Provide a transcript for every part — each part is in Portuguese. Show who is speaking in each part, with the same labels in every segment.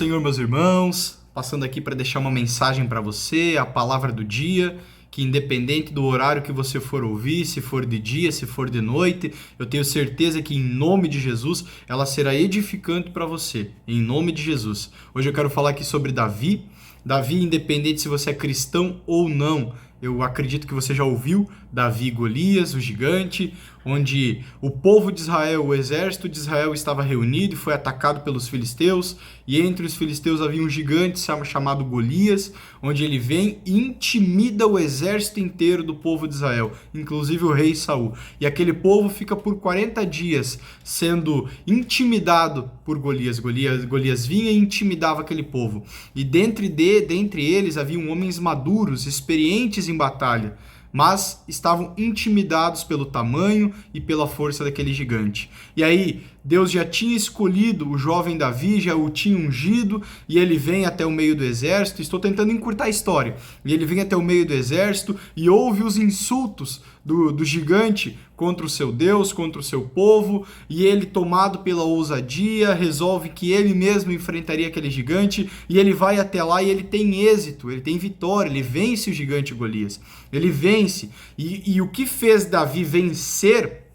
Speaker 1: Senhor, meus irmãos, passando aqui para deixar uma mensagem para você, a palavra do dia, que independente do horário que você for ouvir, se for de dia, se for de noite, eu tenho certeza que em nome de Jesus, ela será edificante para você, em nome de Jesus. Hoje eu quero falar aqui sobre Davi. Davi, independente se você é cristão ou não, eu acredito que você já ouviu Davi e Golias, o gigante, onde o povo de Israel, o exército de Israel estava reunido e foi atacado pelos filisteus, e entre os filisteus havia um gigante chamado Golias, onde ele vem e intimida o exército inteiro do povo de Israel, inclusive o rei Saul. E aquele povo fica por 40 dias sendo intimidado por Golias. Golias vinha e intimidava aquele povo. E dentre eles haviam homens maduros, experientes em batalha, mas estavam intimidados pelo tamanho e pela força daquele gigante. E aí, Deus já tinha escolhido o jovem Davi, já o tinha ungido, e ele vem até o meio do exército. Estou tentando encurtar a história. E ele vem até o meio do exército e ouve os insultos do gigante contra o seu Deus, contra o seu povo, e ele, tomado pela ousadia, resolve que ele mesmo enfrentaria aquele gigante, e ele vai até lá e ele tem êxito, ele tem vitória, ele vence o gigante Golias. Ele vence. E o que fez Davi vencer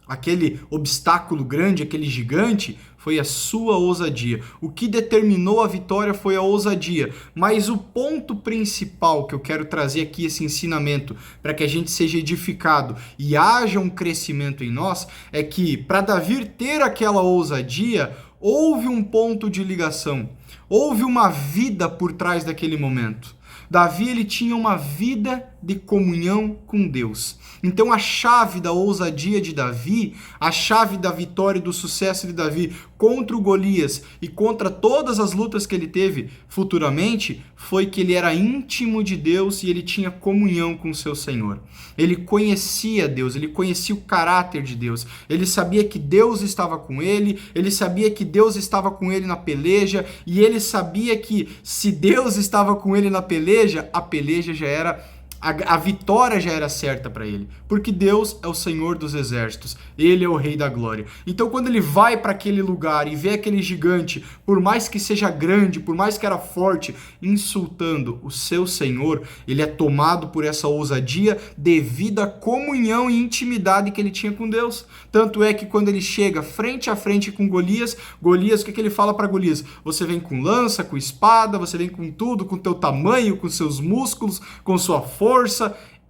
Speaker 1: aquele obstáculo grande, aquele gigante, foi a sua ousadia. O que determinou a vitória foi a ousadia. Mas o ponto principal que eu quero trazer aqui, esse ensinamento, para que a gente seja edificado e haja um crescimento em nós, é que para Davi ter aquela ousadia, houve um ponto de ligação. Houve uma vida por trás daquele momento. Davi, ele tinha uma vida de comunhão com Deus. Então a chave da ousadia de Davi, a chave da vitória e do sucesso de Davi contra o Golias e contra todas as lutas que ele teve futuramente, foi que ele era íntimo de Deus e ele tinha comunhão com o seu Senhor. Ele conhecia Deus, ele conhecia o caráter de Deus, ele sabia que Deus estava com ele sabia que Deus estava com ele na peleja, e ele sabia que se Deus estava com ele na peleja, a peleja já era... A vitória já era certa para ele, porque Deus é o Senhor dos exércitos, Ele é o Rei da glória. Então quando ele vai para aquele lugar e vê aquele gigante, por mais que seja grande, por mais que era forte, insultando o seu Senhor, ele é tomado por essa ousadia devido à comunhão e intimidade que ele tinha com Deus. Tanto é que quando ele chega frente a frente com Golias, o que ele fala para Golias? Você vem com lança, com espada, você vem com tudo, com teu tamanho, com seus músculos, com sua força,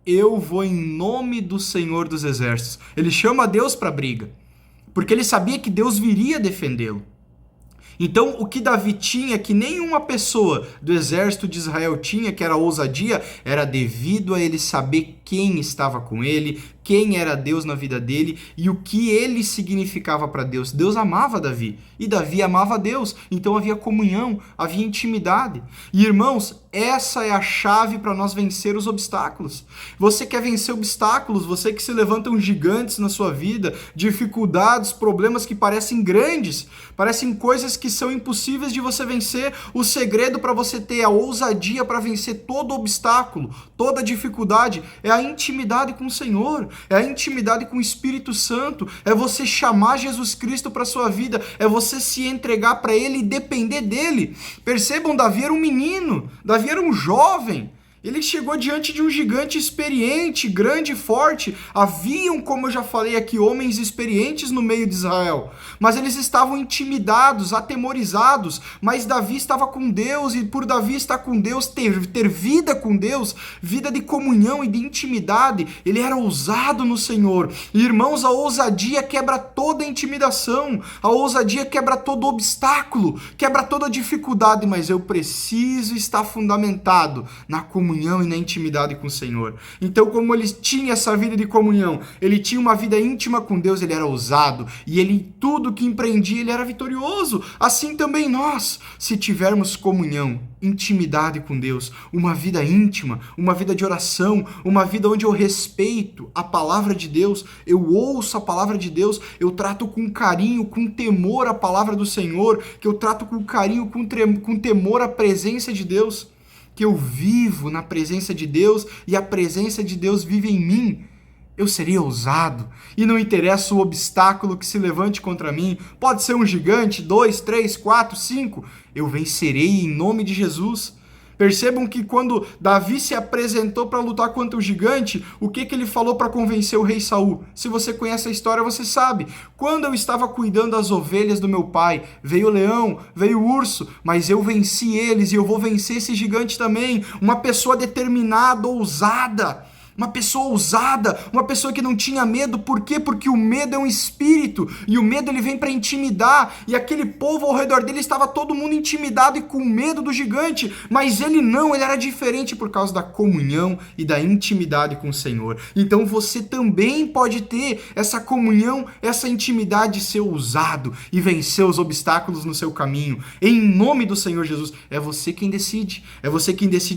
Speaker 1: eu vou em nome do Senhor dos Exércitos. Ele chama Deus para a briga, porque ele sabia que Deus viria defendê-lo. Então, o que Davi tinha, que nenhuma pessoa do exército de Israel tinha, que era ousadia, era devido a ele saber quem estava com ele, quem era Deus na vida dele e o que ele significava para Deus. Deus amava Davi e Davi amava Deus, então havia comunhão, havia intimidade. E irmãos, essa é a chave para nós vencer os obstáculos. Você quer vencer obstáculos, você que se levantam gigantes na sua vida, dificuldades, problemas que parecem grandes, parecem coisas que são impossíveis de você vencer. O segredo para você ter a ousadia para vencer todo obstáculo, toda dificuldade, é a intimidade com o Senhor, é a intimidade com o Espírito Santo, é você chamar Jesus Cristo para sua vida, é você se entregar para Ele e depender dEle. Percebam, Davi era um menino, Davi era um jovem. Ele chegou diante de um gigante experiente, grande e forte. Haviam, como eu já falei aqui, homens experientes no meio de Israel, mas eles estavam intimidados, atemorizados. Mas Davi estava com Deus, e por Davi estar com Deus, ter vida com Deus, vida de comunhão e de intimidade, ele era ousado no Senhor. E, irmãos, a ousadia quebra toda a intimidação, a ousadia quebra todo obstáculo, quebra toda dificuldade, mas eu preciso estar fundamentado na comunhão e na intimidade com o Senhor. Então, como ele tinha essa vida de comunhão, ele tinha uma vida íntima com Deus, ele era ousado, e ele, em tudo que empreendia, ele era vitorioso. Assim também nós, se tivermos comunhão, intimidade com Deus, uma vida íntima, uma vida de oração, uma vida onde eu respeito a palavra de Deus, eu ouço a palavra de Deus, eu trato com carinho, com temor a palavra do Senhor, que eu trato com carinho, com temor a presença de Deus, que eu vivo na presença de Deus e a presença de Deus vive em mim. eu serei ousado, e não interessa o obstáculo que se levante contra mim, pode ser um gigante, 2, 3, 4, 5, eu vencerei em nome de Jesus. Percebam que quando Davi se apresentou para lutar contra o gigante, o que ele falou para convencer o rei Saul? Se você conhece a história, você sabe. Quando eu estava cuidando das ovelhas do meu pai, veio o leão, veio o urso, mas eu venci eles e eu vou vencer esse gigante também. Uma pessoa determinada, ousada. Uma pessoa ousada, uma pessoa que não tinha medo. Por quê? Porque o medo é um espírito, e o medo ele vem para intimidar, e aquele povo ao redor dele estava todo mundo intimidado e com medo do gigante, mas ele não, ele era diferente por causa da comunhão e da intimidade com o Senhor. Então você também pode ter essa comunhão, essa intimidade, ser ousado e vencer os obstáculos no seu caminho, em nome do Senhor Jesus. É você quem decide,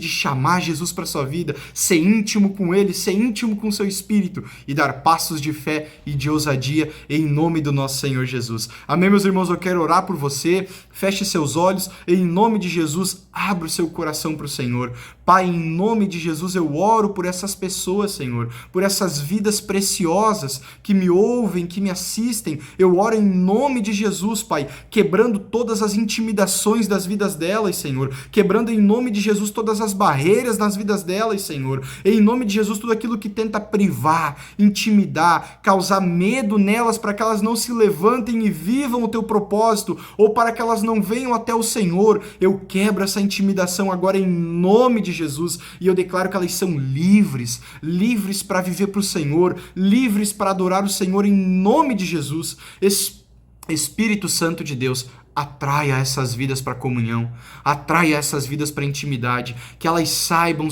Speaker 1: chamar Jesus para sua vida, ser íntimo com ele, ser íntimo com seu espírito e dar passos de fé e de ousadia em nome do nosso Senhor Jesus. Amém, meus irmãos? Eu quero orar por você. Feche seus olhos. Em nome de Jesus, abra o seu coração para o Senhor. Pai, em nome de Jesus, eu oro por essas pessoas, Senhor, por essas vidas preciosas que me ouvem, que me assistem. Eu oro em nome de Jesus, Pai, quebrando todas as intimidações das vidas delas, Senhor, quebrando em nome de Jesus todas as barreiras nas vidas delas, Senhor. Em nome de Jesus, tudo aquilo que tenta privar, intimidar, causar medo nelas para que elas não se levantem e vivam o teu propósito, ou para que elas não venham até o Senhor, eu quebro essa intimidação agora em nome de Jesus, e eu declaro que elas são livres para viver para o Senhor, livres para adorar o Senhor em nome de Jesus. Espírito Santo de Deus, atraia essas vidas para comunhão, atraia essas vidas para intimidade, que elas saibam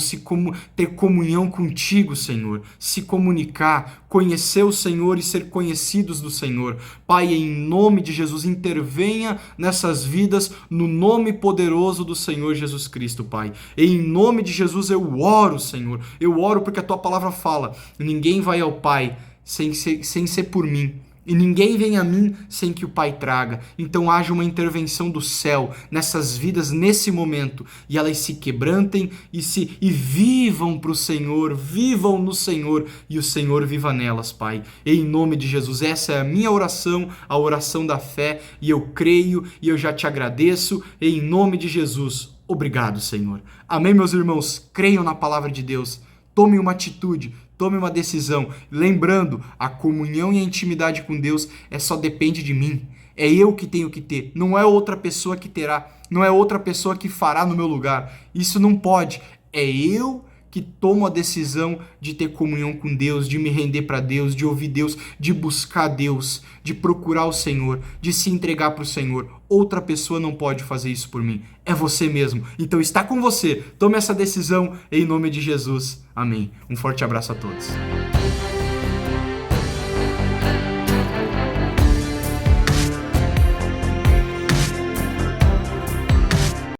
Speaker 1: ter comunhão contigo, Senhor, se comunicar, conhecer o Senhor e ser conhecidos do Senhor. Pai, em nome de Jesus, intervenha nessas vidas no nome poderoso do Senhor Jesus Cristo, Pai. Em nome de Jesus eu oro, Senhor, eu oro porque a Tua palavra fala, ninguém vai ao Pai sem ser por mim. E ninguém vem a mim sem que o Pai traga. Então haja uma intervenção do céu nessas vidas nesse momento, e elas se quebrantem e vivam para o Senhor, vivam no Senhor, e o Senhor viva nelas, Pai. Em nome de Jesus, essa é a minha oração, a oração da fé, e eu creio e eu já te agradeço. Em nome de Jesus, obrigado, Senhor. Amém, meus irmãos? Creiam na palavra de Deus. Tome uma atitude, tome uma decisão. Lembrando, a comunhão e a intimidade com Deus só depende de mim. É eu que tenho que ter, não é outra pessoa que terá, não é outra pessoa que fará no meu lugar. Isso não pode. É eu que tomo a decisão de ter comunhão com Deus, de me render para Deus, de ouvir Deus, de buscar Deus, de procurar o Senhor, de se entregar para o Senhor. Outra pessoa não pode fazer isso por mim. É você mesmo. Então está com você. Tome essa decisão em nome de Jesus. Amém. Um forte abraço a todos.